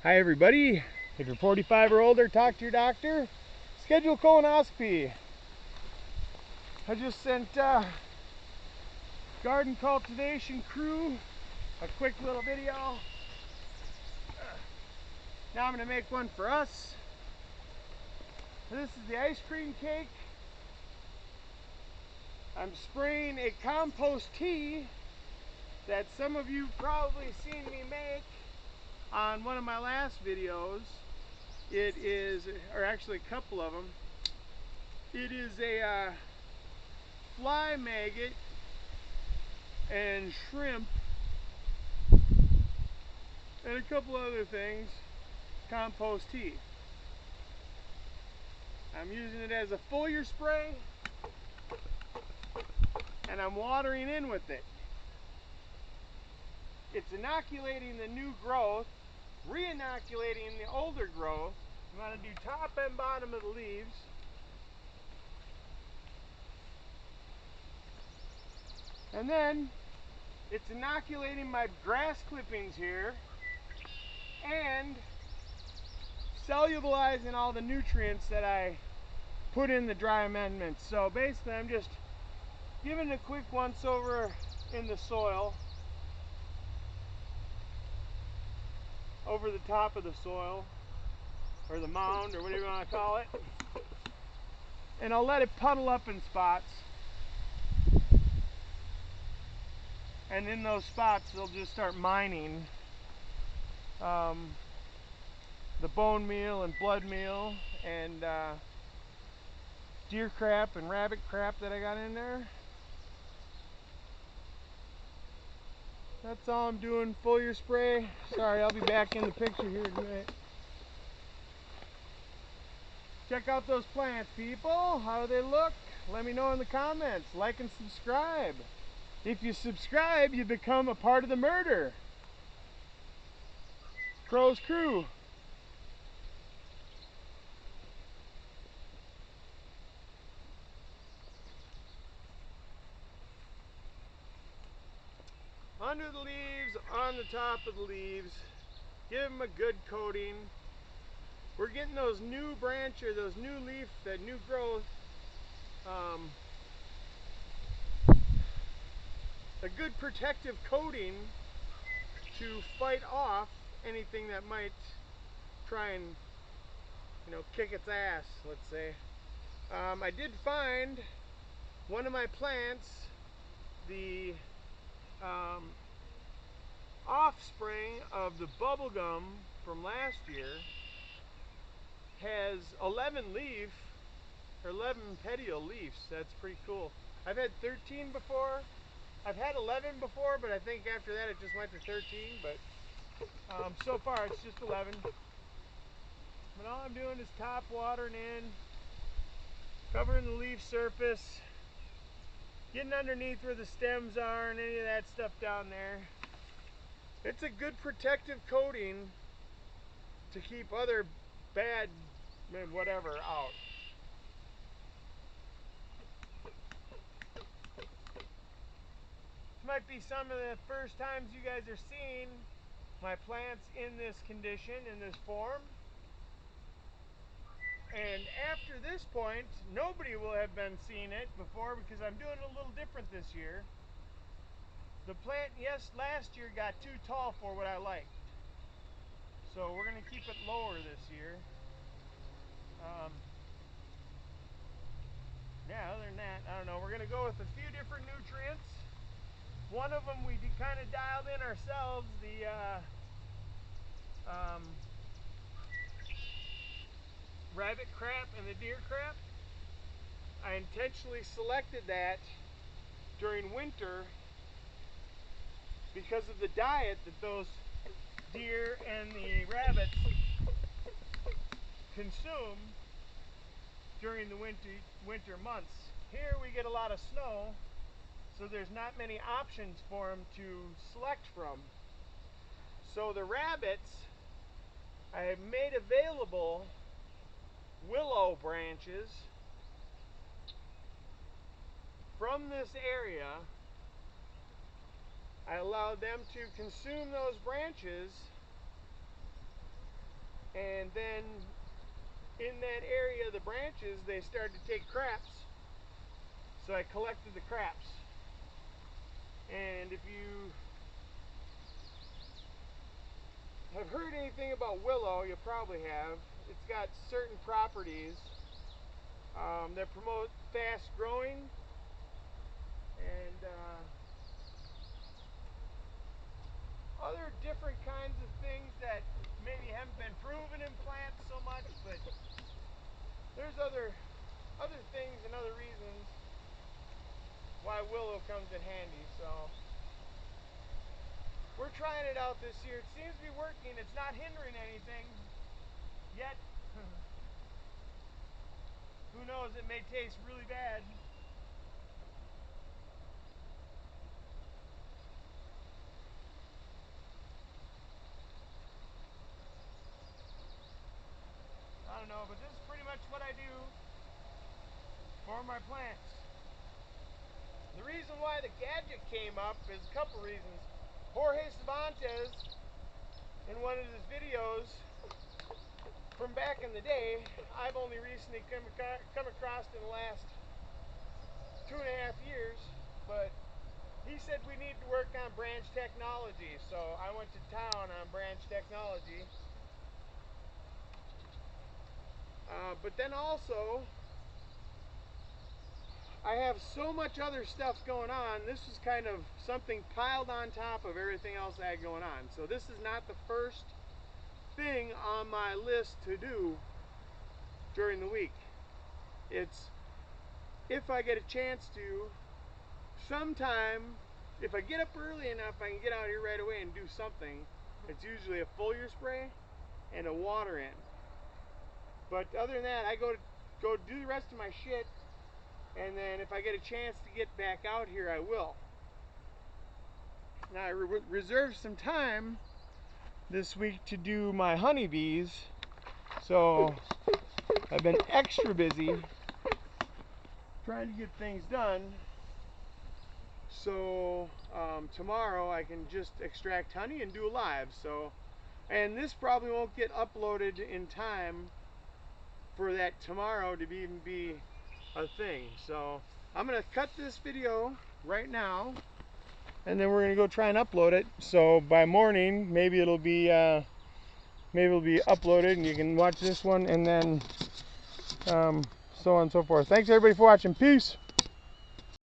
Hi everybody, if you're 45 or older, talk to your doctor, schedule a colonoscopy. I just sent garden cultivation crew a quick little video. Now I'm going to make one for us. This is the ice cream cake. I'm spraying a compost tea that some of you probably seen me make on one of my last videos. It is, or actually a couple of them, it is a fly maggot and shrimp and a couple other things compost tea. I'm using it as a foliar spray and I'm watering in with it. It's inoculating the new growth, re-inoculating the older growth. I'm going to do top and bottom of the leaves. And then it's inoculating my grass clippings here and solubilizing all the nutrients that I put in the dry amendments. So basically I'm just giving a quick once over in the soil, over the top of the soil, or the mound, or whatever you want to call it. And I'll let it puddle up in spots. And in those spots, they'll just start mining the bone meal and blood meal and deer crap and rabbit crap that I got in there. That's all I'm doing, foliar spray. Sorry, I'll be back in the picture here tonight. Check out those plants, people. How do they look? Let me know in the comments. Like and subscribe. If you subscribe, you become a part of the murder. Crow's Crew. Under the leaves, on the top of the leaves. Give them a good coating. We're getting those new branches, those new leaf, that new growth. A good protective coating to fight off anything that might try and, kick its ass, let's say. I did find one of my plants, the offspring of the bubblegum from last year, has 11 leaf, or 11 petiole leaves. That's pretty cool. I've had 13 before. I've had 11 before, but I think after that it just went to 13, but so far it's just 11. But all I'm doing is top watering in, covering the leaf surface, getting underneath where the stems are and any of that stuff down there. It's a good protective coating to keep other bad whatever out. This might be some of the first times you guys are seeing my plants in this condition, in this form. And after this point, nobody will have been seeing it before because I'm doing it a little different this year. The plant, yes, last year got too tall for what I liked. So we're going to keep it lower this year. Yeah, other than that, I don't know. We're going to go with a few different nutrients. One of them we kind of dialed in ourselves, the rabbit crap and the deer crap. I intentionally selected that during winter because of the diet that those deer and the rabbits consume during the winter months. Here we get a lot of snow, so there's not many options for them to select from. So the rabbits, I have made available willow branches from this area. I allowed them to consume those branches and then in that area, the branches, they started to take craps. So I collected the craps. And if you have heard anything about willow, you probably have. It's got certain properties that promote fast growing and other different kinds of things that maybe haven't been proven in plants so much, but there's other things and other reasons why willow comes in handy. So we're trying it out this year. It seems to be working. It's not hindering anything yet. Who knows, it may taste really bad. I don't know, but this is pretty much what I do for my plants. The reason why the gadget came up is a couple reasons. Jorge Cervantes, in one of his videos from back in the day, I've only recently come across in the last 2.5 years, but he said we need to work on branch technology, so I went to town on branch technology. But then also, I have so much other stuff going on. This is kind of something piled on top of everything else I had going on. So this is not the first thing on my list to do during the week. It's, if I get a chance to, sometime, if I get up early enough, I can get out here right away and do something. It's usually a foliar spray and a water in. But other than that, I go do the rest of my shit, and then if I get a chance to get back out here, I will. Now I reserved some time this week to do my honeybees, so I've been extra busy trying to get things done. So tomorrow I can just extract honey and do a live. So, and this probably won't get uploaded in time for that tomorrow to even be a thing. So I'm gonna cut this video right now, and then we're gonna go try and upload it. So by morning, maybe it'll be uploaded, and you can watch this one, and then so on and so forth. Thanks everybody for watching. Peace.